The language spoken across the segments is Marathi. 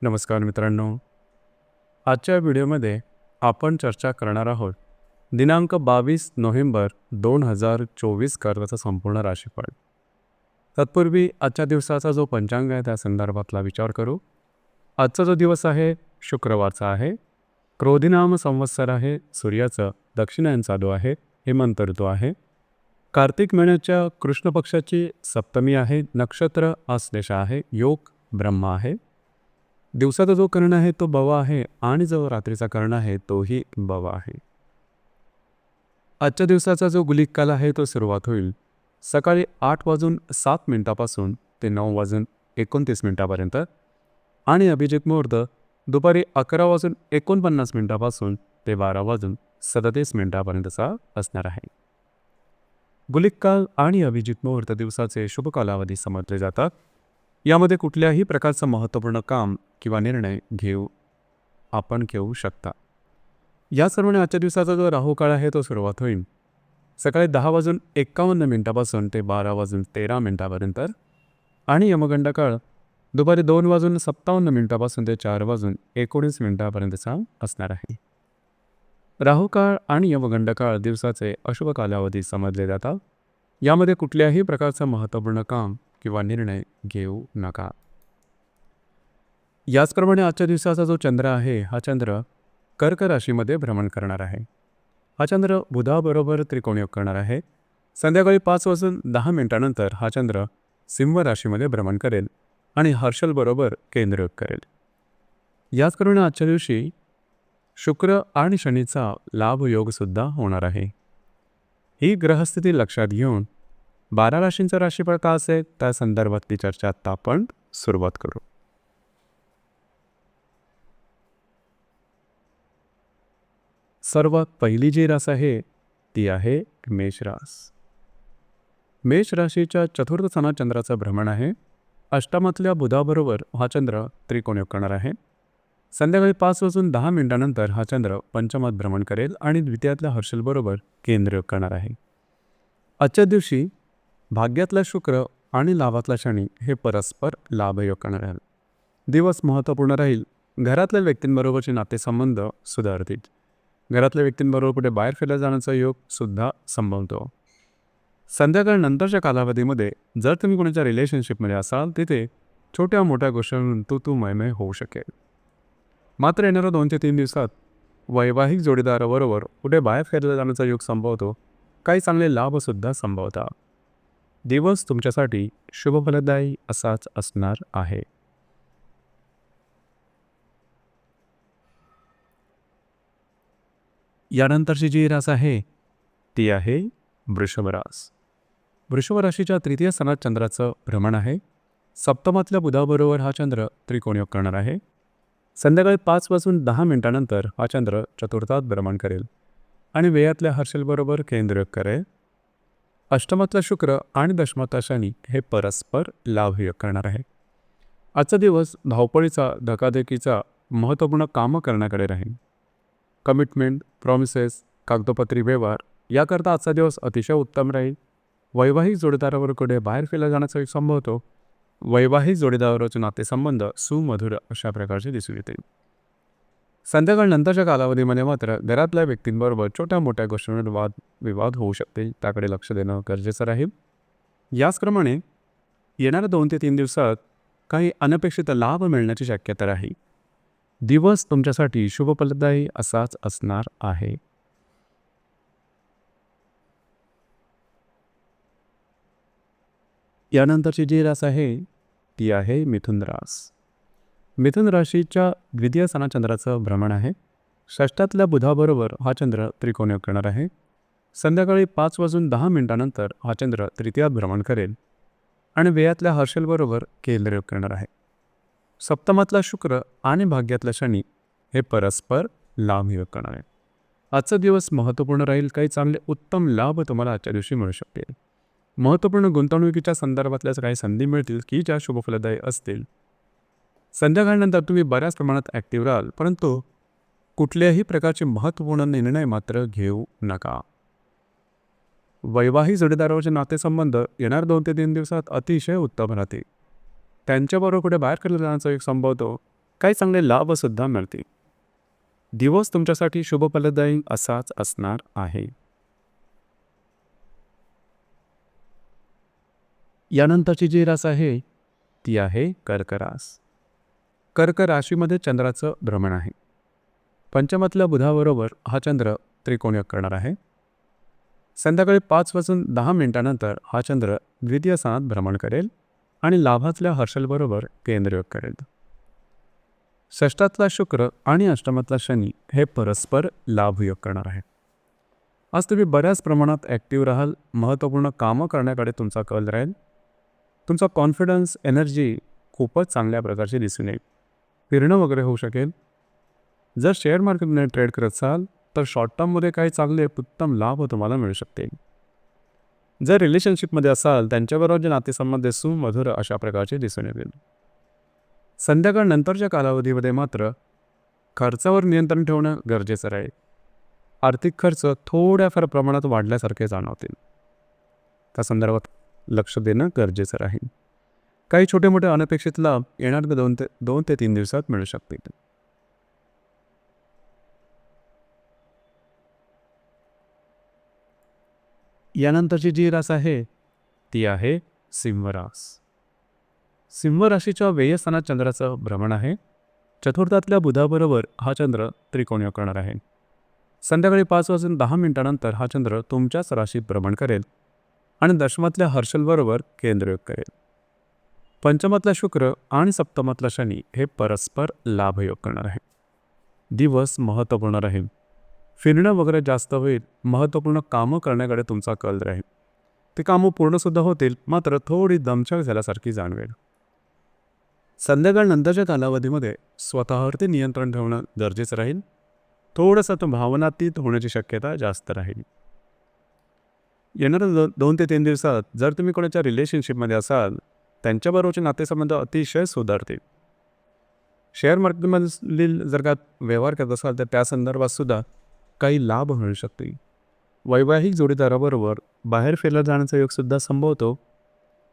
नमस्कार मित्रांनो. आजच्या व्हिडिओमध्ये आपण चर्चा करणार आहोत दिनांक 22 नोव्हेंबर 2024 करताचा संपूर्ण राशीफळ. तत्पूर्वी आजच्या दिवसाचा जो पंचांग आहे त्या संदर्भातला विचार करू. आजचा जो दिवस आहे शुक्रवारचा आहे. क्रोधिनाम संवत्सर आहे. सूर्याचं दक्षिणायन चालू आहे. हेमंत ऋतू आहे. कार्तिक महिन्याच्या कृष्ण पक्षाची सप्तमी आहे. नक्षत्र आश्लेषा आहे. योग ब्रह्मा आहे. दिवसाचा जो कर्ण आहे तो बवा आहे आणि जो रात्रीचा कर्ण आहे तोही बवा आहे. आजच्या दिवसाचा जो गुलिक काल आहे तो सुरुवात होईल सकाळी 8:07 ते 9:29 आणि अभिजित मुहूर्त दुपारी 11:49 ते 12:37 असणार आहे. गुलिक काल आणि अभिजित मुहूर्त दिवसाचे शुभ कालावधी समजले जातात. यामध्ये कुठल्याही प्रकारचं महत्त्वपूर्ण काम किंवा निर्णय आपण घेऊ शकता. याचप्रमाणे आजच्या दिवसाचा जो राहू काळ आहे तो सुरुवात होईल सकाळी 10:51 ते 12:13 आणि यमगंड काळ दुपारी 2:57 ते 4:19 असणार आहे. राहू काळ आणि यमगंड काळ दिवसाचे अशुभ कालावधी समजले जातात. यामध्ये कुठल्याही प्रकारचं महत्त्वपूर्ण काम किंवा निर्णय घेऊ नका. याचप्रमाणे आजच्या दिवसाचा जो चंद्र आहे हा चंद्र कर्क राशीमध्ये भ्रमण करणार आहे. हा चंद्र बुधाबरोबर त्रिकोणयोग करणार आहे. संध्याकाळी 5:10 हा चंद्र सिंह राशीमध्ये भ्रमण करेल आणि हर्षलबरोबर केंद्रयोग करेल. याचप्रमाणे आजच्या दिवशी शुक्र आणि शनीचा लाभयोगसुद्धा होणार आहे. ही ग्रहस्थिती लक्षात घेऊन 12 राशींचा राशीफळ का असेल त्या संदर्भातली चर्चा आता आपण सुरुवात करू. सर्वात पहिली जी रास आहे ती आहे मेष रास. मेष राशीच्या चतुर्थ स्थानात चंद्राचं भ्रमण आहे. अष्टमातल्या बुधाबरोबर हा चंद्र त्रिकोणयोग करणार आहे. संध्याकाळी 5:10 हा चंद्र पंचमात भ्रमण करेल आणि द्वितीयातल्या हर्षलबरोबर केंद्रयोग करणार आहे. आजच्या दिवशी भाग्यातला शुक्र आणि लाभातला शनी हे परस्पर लाभयोग करणार आहेत. दिवस महत्त्वपूर्ण राहील. घरातल्या व्यक्तींबरोबरचे नातेसंबंध सुधारतील. घरातल्या व्यक्तींबरोबर कुठे बाहेर फिरला जाण्याचा योग सुद्धा संभवतो. संध्याकाळ नंतरच्या कालावधीमध्ये जर तुम्ही कोणाच्या रिलेशनशिपमध्ये असाल तिथे छोट्या मोठ्या गोष्टींवरून तू मयमय होऊ शकेल. मात्र येणाऱ्या 2 ते 3 दिवसात वैवाहिक जोडीदाराबरोबर कुठे बाहेर फिरला जाण्याचा योग संभवतो. काही चांगले लाभसुद्धा संभवतात. दिवस तुमच्यासाठी शुभफलदायी असाच असणार आहे. यानंतरची जी रास आहे ती आहे वृषभ रास. वृषभ राशीच्या तृतीय स्थानात चंद्राचं भ्रमण आहे. सप्तमातल्या बुधाबरोबर हा चंद्र त्रिकोणयोग करणार आहे. संध्याकाळी 5:10 हा चंद्र चतुर्थात भ्रमण करेल आणि व्ययातल्या हर्षलबरोबर केंद्रयोग करेल. अष्टमातला शुक्र आणि दशमातला शनी हे परस्पर लाभयोग करणार आहे. आजचा दिवस धावपळीचा धकाधकीचा महत्त्वपूर्ण कामं करण्याकडे राहील. कमिटमेंट, प्रॉमिसेस, कागदोपत्री व्यवहार याकरता आजचा दिवस अतिशय उत्तम राहील. वैवाहिक जोडीदाराबरोबर बाहेर फिरला जाण्याचा एक संभवतो. वैवाहिक जोडीदाराचे नातेसंबंध सुमधुर अशा प्रकारचे दिसून येतील. संध्याकाळ नंतरच्या कालावधीमध्ये मात्र घरातल्या व्यक्तींबरोबर छोट्या मोठ्या गोष्टींवर वादविवाद होऊ शकतील. त्याकडे लक्ष देणं गरजेचं राहील. याचप्रमाणे येणाऱ्या 2 ते 3 दिवसात काही अनपेक्षित लाभ मिळण्याची शक्यता राहील. दिवस तुमच्यासाठी शुभफलदायी असाच असणार आहे. यानंतरची जी रास आहे ती आहे मिथुन रास. मिथुन राशीच्या द्वितीय स्थानात चंद्राचं भ्रमण आहे. षष्ठातल्या बुधाबरोबर हा चंद्र त्रिकोणयोग करणार आहे. संध्याकाळी 5:10 हा चंद्र तृतीयात भ्रमण करेल आणि व्ययातल्या हर्षलबरोबर केंद्रयोग करणार आहे. सप्तमातला शुक्र आणि भाग्यातला शनी हे परस्पर लाभयोग करणार आहे. आजचा दिवस महत्त्वपूर्ण राहील. काही चांगले उत्तम लाभ तुम्हाला आजच्या दिवशी मिळू शकतील. महत्त्वपूर्ण गुंतवणुकीच्या संदर्भातल्याच काही संधी मिळतील की ज्या शुभफलदायी असतील. संध्याकाळनंतर तुम्ही बऱ्याच प्रमाणात ॲक्टिव्ह राहाल, परंतु कुठल्याही प्रकारचे महत्त्वपूर्ण निर्णय मात्र घेऊ नका. वैवाहिक जोडीदाराचे नातेसंबंध येणार 2 ते 3 दिवसात अतिशय उत्तम राहतील. त्यांच्याबरोबर कुठे बाहेर फिरला जाण्याचा एक संभवतो. काही चांगले लाभसुद्धा मिळतील. दिवस तुमच्यासाठी शुभफलदायी असाच असणार आहे. यानंतरची जी रास आहे ती आहे कर्क रास. कर्क राशीमध्ये चंद्राचं भ्रमण आहे. पंचमातल्या बुधाबरोबर हा चंद्र त्रिकोणयोग करणार आहे. संध्याकाळी 5:10 हा चंद्र द्वितीय स्थानात भ्रमण करेल आणि लाभातल्या हर्षलबरोबर केंद्रयोग करेल. षष्ठातला शुक्र आणि अष्टमातला शनी हे परस्पर लाभयोग करणार आहे. आज तुम्ही बऱ्याच प्रमाणात ॲक्टिव्ह राहाल. महत्त्वपूर्ण कामं करण्याकडे तुमचा कल राहील. तुमचा कॉन्फिडन्स, एनर्जी खूपच चांगल्या प्रकारची दिसून येईल. फिरणं वगैरे होऊ शकेल. जर शेअर मार्केटमध्ये ट्रेड करत असाल तर शॉर्ट टर्ममध्ये काही चांगले उत्तम लाभ तुम्हाला मिळू शकतील. जर रिलेशनशिपमध्ये असाल त्यांच्याबरोबर नातेसंबंध सुमधुर अशा प्रकारचे दिसून येतील. संध्याकाळनंतरच्या कालावधीमध्ये मात्र खर्चावर नियंत्रण ठेवणं गरजेचं राहील. आर्थिक खर्च थोड्याफार प्रमाणात वाढल्यासारखे जाणवतील. त्या संदर्भात लक्ष देणं गरजेचं राहील. काही छोटे मोठे अनपेक्षित लाभ येणाऱ्या 2 ते 3 दिवसात मिळू शकतील. यानंतरची जी रास आहे ती आहे सिंह रास. सिंह राशीच्या व्ययस्थानात चंद्राचं भ्रमण आहे. चतुर्थातल्या बुधाबरोबर हा चंद्र त्रिकोणयोग करणार आहे. संध्याकाळी 5:10 हा चंद्र तुमच्याच राशीत भ्रमण करेल आणि दशमातल्या हर्षलबरोबर केंद्रयोग करेल. पंचमातला शुक्र आणि सप्तमातला शनी हे परस्पर लाभयोग करणार आहे. दिवस महत्त्वपूर्ण राहील. फिरणं वगैरे जास्त होईल. महत्त्वपूर्ण कामं करण्याकडे तुमचा कल राहील. ते कामं पूर्णसुद्धा होतील, मात्र थोडी दमछाक झाल्यासारखी जाणवेल. संध्याकाळनंतरच्या कालावधीमध्ये स्वतःवरती नियंत्रण ठेवणं गरजेचं राहील. थोडंसं तो भावनातीत होण्याची शक्यता जास्त राहील. येणाऱ्या 2 ते 3 दिवसात जर तुम्ही कोणाच्या रिलेशनशिपमध्ये असाल त्यांच्याबरोबरचे नातेसंबंध अतिशय सुधारतील. शेअर मार्केटमधील जर का व्यवहार करत असाल तर त्या संदर्भात सुद्धा काही लाभ मिळू शकतील. वैवाहिक जोडीदाराबरोबर बाहेर फिरला जाण्याचा योगसुद्धा संभवतो.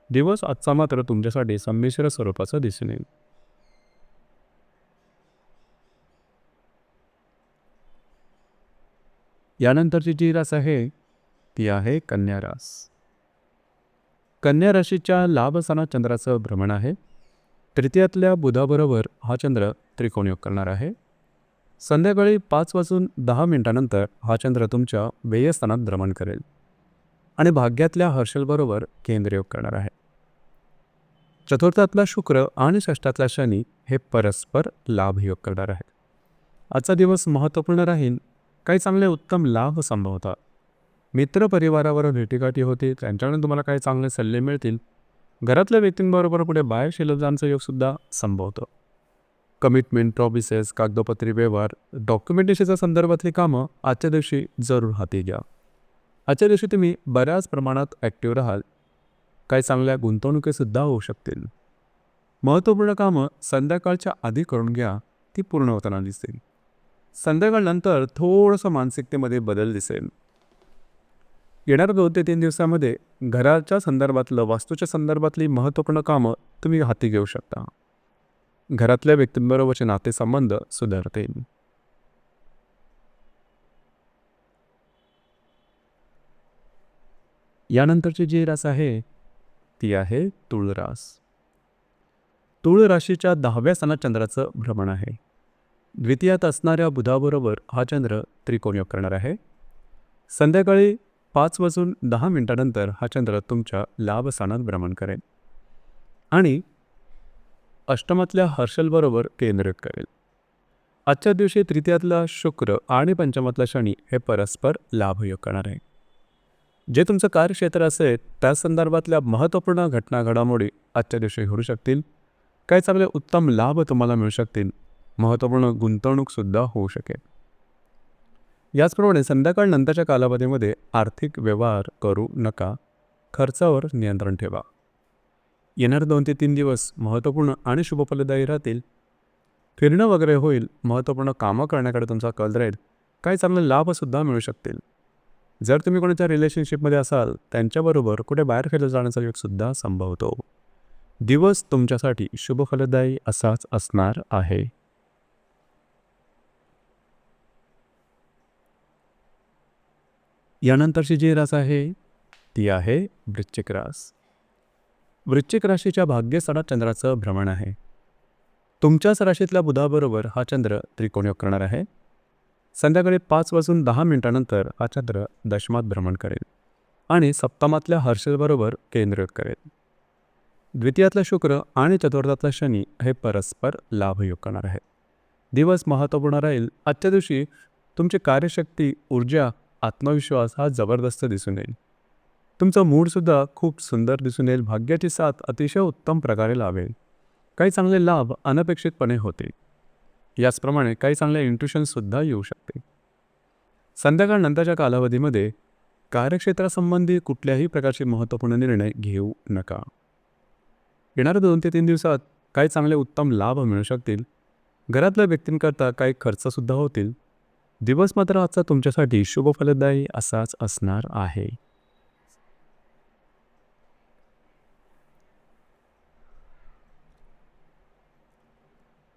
दिवस आजचा मात्र तुमच्यासाठी संमिश्र स्वरूपाचा दिसून येईल. यानंतरची जी रास आहे ती आहे कन्या रास. कन्या राशीच्या लाभस्थानात चंद्राचं भ्रमण आहे. तृतीयातल्या बुधाबरोबर हा चंद्र त्रिकोणयोग करणार आहे. संध्याकाळी 5:10 हा चंद्र तुमच्या व्ययस्थानात भ्रमण करेल आणि भाग्यातल्या हर्षलबरोबर केंद्रयोग करणार आहे. चतुर्थातला शुक्र आणि षष्ठातला शनी हे परस्पर लाभयोग करणार आहेत. आजचा दिवस महत्त्वपूर्ण राहील. काही चांगले उत्तम लाभ संभवतात. मित्रपरिवारावर भेटीगाठी होतील. त्यांच्याकडून तुम्हाला काही चांगले सल्ले मिळतील. घरातल्या व्यक्तींबरोबर पुढे बाहेर शिल्लक जाण्याचा योगसुद्धा संभवतो. कमिटमेंट, प्रॉमिसेस, कागदोपत्री व्यवहार, डॉक्युमेंटेशनच्या संदर्भातली कामं आजच्या दिवशी जरूर हाती घ्या. आजच्या दिवशी तुम्ही बऱ्याच प्रमाणात ॲक्टिव्ह राहाल. काही चांगल्या गुंतवणुकीसुद्धा होऊ शकतील. महत्त्वपूर्ण कामं संध्याकाळच्या आधी करून घ्या. ती पूर्ण होताना दिसतील. संध्याकाळनंतर थोडंसं मानसिकतेमध्ये बदल दिसेल. येणाऱ्या 2 ते 3 दिवसामध्ये घराच्या संदर्भातलं, वास्तूच्या संदर्भातली महत्त्वपूर्ण कामं तुम्ही हाती घेऊ शकता. घरातल्या व्यक्तींबरोबरचे नातेसंबंध सुधारतील. यानंतरची जी रास आहे ती आहे तुळ रास. तुळ राशीच्या 10व्या स्थानात चंद्राचं भ्रमण आहे. द्वितीयात असणाऱ्या बुधाबरोबर हा चंद्र त्रिकोणयोग करणार आहे. संध्याकाळी 5:10 हा चंद्र तुमच्या लाभस्थानात भ्रमण करेल आणि अष्टमातल्या हर्षलबरोबर केंद्रयोग करेल. आजच्या दिवशी तृतीयातला शुक्र आणि पंचमातला शनी हे परस्पर लाभयोग करणार आहे. जे तुमचं कार्यक्षेत्र असेल त्या संदर्भातल्या महत्त्वपूर्ण घटना घडामोडी आजच्या दिवशी घडू शकतील. काही चांगले उत्तम लाभ तुम्हाला मिळू शकतील. महत्त्वपूर्ण गुंतवणूकसुद्धा होऊ शकेल. याचप्रमाणे संध्याकाळनंतरच्या कालावधीमध्ये आर्थिक व्यवहार करू नका. खर्चावर नियंत्रण ठेवा. येणारे 2 ते 3 दिवस महत्त्वपूर्ण आणि शुभफलदायी राहतील. फिरणं वगैरे होईल. महत्त्वपूर्ण कामं करण्याकडे तुमचा कल राहील. काही चांगले लाभसुद्धा मिळू शकतील. जर तुम्ही कोणाच्या रिलेशनशिपमध्ये असाल त्यांच्याबरोबर कुठे बाहेर फिरला जाण्याचा योगसुद्धा संभवतो. दिवस तुमच्यासाठी शुभफलदायी असाच असणार आहे. यानंतरची जी रास आहे ती आहे वृश्चिक रास. वृश्चिक राशीच्या भाग्यस्थानात चंद्राचं भ्रमण आहे. तुमच्याच राशीतल्या बुधाबरोबर हा चंद्र त्रिकोणयोग करणार आहे. संध्याकाळी 5:10 हा चंद्र दशमात भ्रमण करेल आणि सप्तमातल्या हर्षलबरोबर केंद्रयोग करेल. द्वितीयातला शुक्र आणि चतुर्थातला शनी हे परस्पर लाभयोग करणार आहेत. दिवस महत्त्वपूर्ण राहील. आजच्या दिवशी तुमची कार्यशक्ती, ऊर्जा, आत्मविश्वास हा जबरदस्त दिसून येईल. तुमचं मूडसुद्धा खूप सुंदर दिसून येईल. भाग्याची साथ अतिशय उत्तम प्रकारे लाभेल. काही चांगले लाभ अनपेक्षितपणे होतील. याचप्रमाणे काही चांगले इंट्युशनसुद्धा येऊ शकते. संध्याकाळनंतरच्या कालावधीमध्ये कार्यक्षेत्रासंबंधी कुठल्याही प्रकारचे महत्त्वपूर्ण निर्णय घेऊ नका. येणाऱ्या 2 ते 3 दिवसात काही चांगले उत्तम लाभ मिळू शकतील. घरातल्या व्यक्तींकरता काही खर्चसुद्धा होतील. दिवस मात्र आजचा तुमच्यासाठी शुभ फलदायी असाच असणार आहे.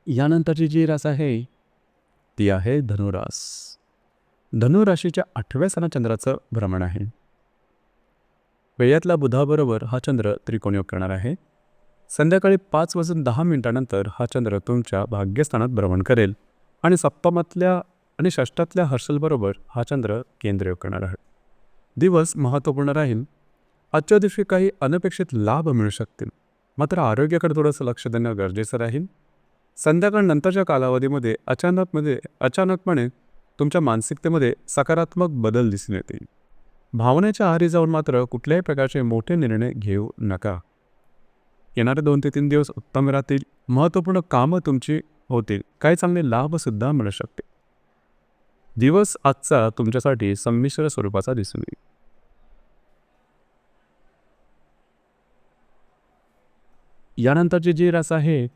यानंतरची जी रास आहे ती आहे धनुरास. धनुराशीच्या 8व्या स्थानात चंद्राचं भ्रमण आहे. वेळातल्या बुधाबरोबर हा चंद्र त्रिकोणयोग करणार आहे. संध्याकाळी 5:10 हा चंद्र तुमच्या भाग्यस्थानात भ्रमण करेल आणि सप्तमातल्या आणि षष्ठातल्या हर्षलबरोबर हा चंद्र केंद्रयोग करणार आहे. दिवस महत्त्वपूर्ण राहील. आजच्या दिवशी काही अनपेक्षित लाभ मिळू शकतील. मात्र आरोग्याकडे थोडंसं लक्ष देणं गरजेचं राहील. संध्याकाळनंतरच्या कालावधीमध्ये अचानकपणे तुमच्या मानसिकतेमध्ये सकारात्मक बदल दिसून येतील. भावनेच्या आहारी जाऊन मात्र कुठल्याही प्रकारचे मोठे निर्णय घेऊ नका. येणारे 2 ते 3 दिवस उत्तम राहतील. महत्त्वपूर्ण कामं तुमची होतील. काही चांगले लाभसुद्धा मिळू शकते. दिवस आजचा तुमच्यासाठी संमिश्र स्वरूपाचा दिसून येईल. यानंतरची जी रास आहे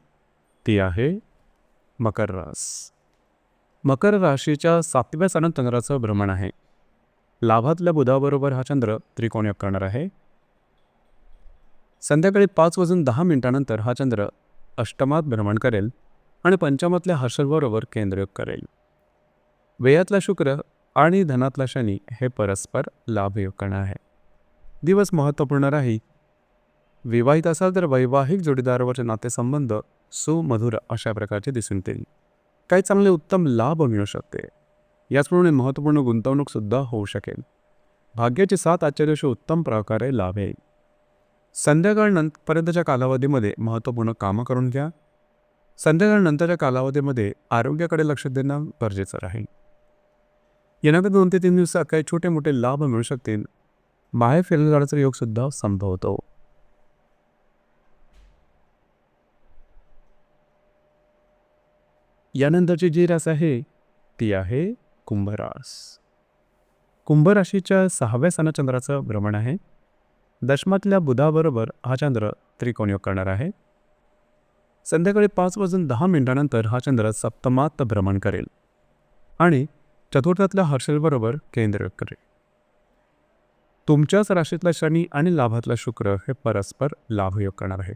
ती आहे मकर रास. मकर राशीच्या 7व्या स्थानात चंद्राचं भ्रमण आहे. लाभातल्या बुधाबरोबर हा चंद्र त्रिकोणयोग करणार आहे. संध्याकाळी 5:10 हा चंद्र अष्टमात भ्रमण करेल आणि पंचमातल्या हर्षलबरोबर केंद्रयोग करेल. व्ययातला शुक्र आणि धनातला शनी हे परस्पर लाभयोग करणार आहे. दिवस महत्त्वपूर्ण राहील. विवाहित असाल तर वैवाहिक जोडीदारावरचे नातेसंबंध सुमधुर अशा प्रकारचे दिसून येतील. काही चांगले उत्तम लाभ मिळू शकते. याचप्रमाणे महत्त्वपूर्ण गुंतवणूकसुद्धा होऊ शकेल. भाग्याची साथ आजच्या दिवशी उत्तम प्रकारे लाभेल. संध्याकाळपर्यंतच्या कालावधीमध्ये महत्त्वपूर्ण कामं करून घ्या. संध्याकाळनंतरच्या कालावधीमध्ये आरोग्याकडे लक्ष देणं गरजेचं राहील. येणाऱ्या 2 ते 3 दिवसात काही छोटे मोठे लाभ मिळू शकतील. बाहेर फिरायला जाण्याचा योगसुद्धा संभवतो. यानंतरची जी रास आहे ती आहे कुंभरास. कुंभराशीच्या 6व्या स्थानात चंद्राचं भ्रमण आहे. दशमातल्या बुधाबरोबर हा चंद्र त्रिकोणयोग करणार आहे. संध्याकाळी 5:10 हा चंद्र सप्तमात भ्रमण करेल आणि चतुर्थातल्या हर्षलबरोबर केंद्रयोग करेल. तुमच्याच राशीतला शनी आणि लाभातला शुक्र हे परस्पर लाभयोग करणार आहे.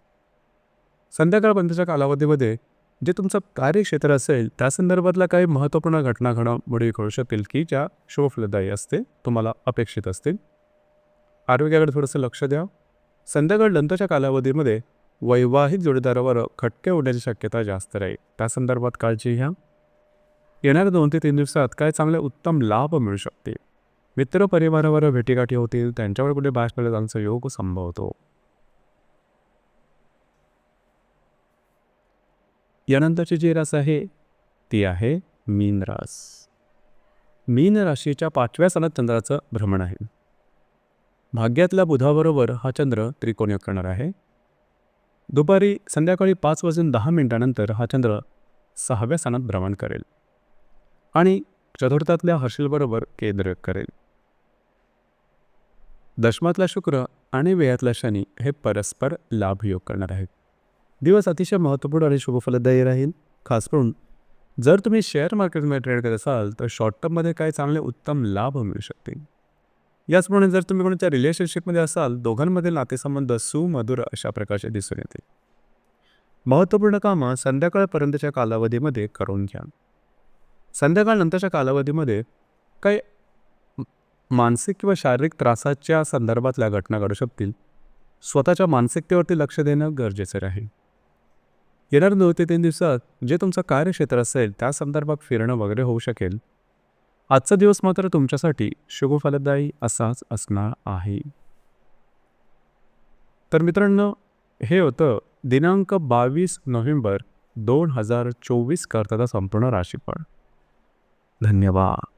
संध्याकाळपर्यंतच्या कालावधीमध्ये जे तुमचं कार्यक्षेत्र असेल त्या संदर्भातल्या काही महत्त्वपूर्ण घटना घडामोडी घडू शकतील की ज्या शुभफलदायी असते, तुम्हाला अपेक्षित असतील. आरोग्याकडे थोडंसं लक्ष द्या. संध्याकाळनंतरच्या कालावधीमध्ये वैवाहिक जोडीदारावर खटके होण्याची शक्यता जास्त राहील. त्या संदर्भात काळजी घ्या. येणाऱ्या 2 ते 3 दिवसात काय चांगले उत्तम लाभ मिळू शकतील. मित्रपरिवारावर भेटीगाठी होतील. त्यांच्यावर कुठे बाहेर जाण्याचा योग संभवतो. यानंतरची जी रास आहे ती आहे मीन रास. मीन राशीच्या 5व्या स्थानात चंद्राचं भ्रमण आहे. भाग्यातल्या बुधाबरोबर हा चंद्र त्रिकोणयोग करणार आहे. संध्याकाळी 5:10 हा चंद्र 6व्या स्थानात भ्रमण करेल आणि चतुर्थातल्या हर्षलबरोबर केंद्रयोग करेल. दशमातला शुक्र आणि व्ययातला शनी हे परस्पर लाभयोग करणार आहेत. दिवस अतिशय महत्त्वपूर्ण आणि शुभफलदायी राहील. खास करून जर तुम्ही शेअर मार्केटमध्ये ट्रेड करत असाल तर शॉर्ट टर्ममध्ये काही चांगले उत्तम लाभ मिळू शकतील. याचप्रमाणे जर तुम्ही कोणाच्या रिलेशनशिपमध्ये असाल, दोघांमधील नातेसंबंध सुमधुर अशा प्रकारचे दिसून येतील. महत्त्वपूर्ण कामं संध्याकाळपर्यंतच्या कालावधीमध्ये करून घ्या. संध्याकाळनंतरच्या कालावधीमध्ये काही मानसिक किंवा शारीरिक त्रासाच्या संदर्भातल्या घटना घडू शकतील. स्वतःच्या मानसिकतेवरती लक्ष देणं गरजेचं राहील. येणाऱ्या 2 ते 3 दिवसात जे तुमचं कार्यक्षेत्र असेल त्या संदर्भात फिरणं वगैरे होऊ शकेल. आजचा दिवस मात्र तुमच्यासाठी शुभ फलदायी असाच असणार आहे. तर मित्रांनो, हे होतं दिनांक 22 नोव्हेंबर 2024 करताचा संपूर्ण राशीफळ. धन्यवाद.